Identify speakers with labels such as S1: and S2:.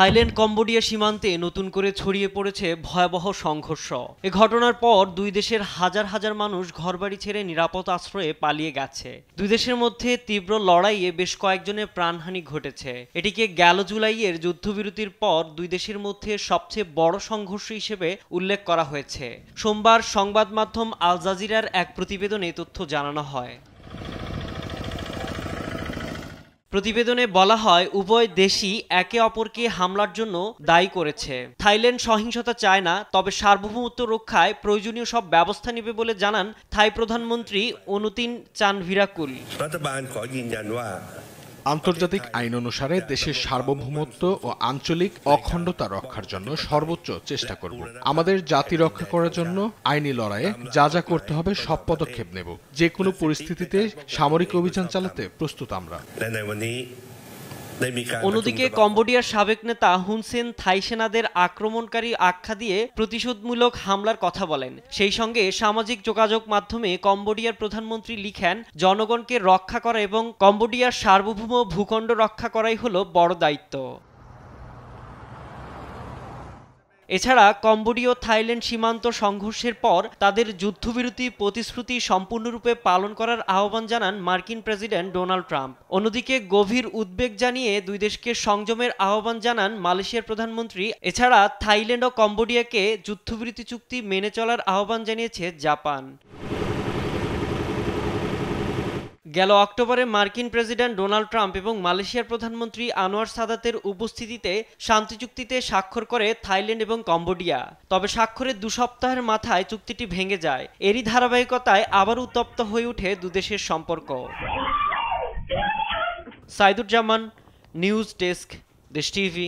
S1: Thailand Cambodia সীমান্তে নতুন করে ছড়িয়ে পড়েছে ভয়াবহ সংঘর্ষ। এ ঘটনার পর দুই দেশের হাজার হাজার মানুষ ঘরবাড়ি ছেড়ে নিরাপদ আশ্রয়ে পালিয়ে গেছে। দুই দেশের মধ্যে তীব্র লড়াইয়ে বেশ কয়েকজনের প্রাণহানি ঘটেছে। এটিকে গেল জুলাইয়ের যুদ্ধবিরতির পর দুই দেশের মধ্যে সবচেয়ে বড় সংঘর্ষ হিসেবে উল্লেখ করা হয়েছে। সোমবার সংবাদ মাধ্যম আল জাজিরার এক প্রতিবেদনে তথ্য জানানো হয়। প্রতিবেদনে বলা হয়, উভয় দেশই একে অপরকে হামলার জন্য দায়ী করেছে। থাইল্যান্ড সহিংসতা চায় না, তবে সার্বভৌমত্ব রক্ষায় প্রয়োজনীয় সব ব্যবস্থা নেবে বলে জানান থাই প্রধানমন্ত্রী অনুতিন চানভিরাকুল।
S2: আন্তর্জাতিক আইন অনুসারে দেশের সার্বভৌমত্ব ও আঞ্চলিক অখণ্ডতা রক্ষার জন্য সর্বোচ্চ চেষ্টা করব। আমাদের জাতি রক্ষা করার জন্য আইনি লড়াইয়ে যা যা করতে হবে সব পদক্ষেপ নেব। যে কোনো পরিস্থিতিতে সামরিক অভিযান চালাতে প্রস্তুত আমরা।
S1: অন্যদিকে কম্বোডিয়ার সাবেক নেতা হুন সেন থাই সেনাদের আক্রমণকারী আখ্যা দিয়ে প্রতিশোধমূলক হামলার কথা বলেন। সেই সঙ্গে সামাজিক যোগাযোগ মাধ্যমে কম্বোডিয়ার প্রধানমন্ত্রী লিখেন, জনগণকে রক্ষা করা এবং কম্বোডিয়ার সার্বভৌম ভূখণ্ড রক্ষা করাই হলো বড় দায়িত্ব। এছাড়া কম্বোডিয়া ও থাইল্যান্ড সীমান্ত সংঘর্ষের পর তাদের যুদ্ধবিরতি প্রতিশ্রুতি সম্পূর্ণরূপে পালন করার আহ্বান জানান মার্কিন প্রেসিডেন্ট ডোনাল্ড ট্রাম্প। অন্যদিকে গভীর উদ্বেগ জানিয়ে দুই দেশকে সংযমের আহ্বান জানান মালয়েশিয়ার প্রধানমন্ত্রী। এছাড়া থাইল্যান্ড ও কম্বোডিয়াকে যুদ্ধবিরতি চুক্তি মেনে চলার আহ্বান জানিয়েছে জাপান। গেল অক্টোবরে মার্কিন প্রেসিডেন্ট ডোনাল্ড ট্রাম্প এবং মালয়েশিয়ার প্রধানমন্ত্রী আনোয়ার সাদাতের উপস্থিতিতে শান্তি চুক্তিতে স্বাক্ষর করে থাইল্যান্ড এবং কম্বোডিয়া। তবে স্বাক্ষরের 2 সপ্তাহের মাথায় চুক্তিটি ভেঙে যায়। এরই ধারাবাহিকতায় আবার উত্তপ্ত হয়ে ওঠে দুদেশের সম্পর্ক। সাইদুজ্জামান, নিউজ ডেস্ক, দেশ টিভি।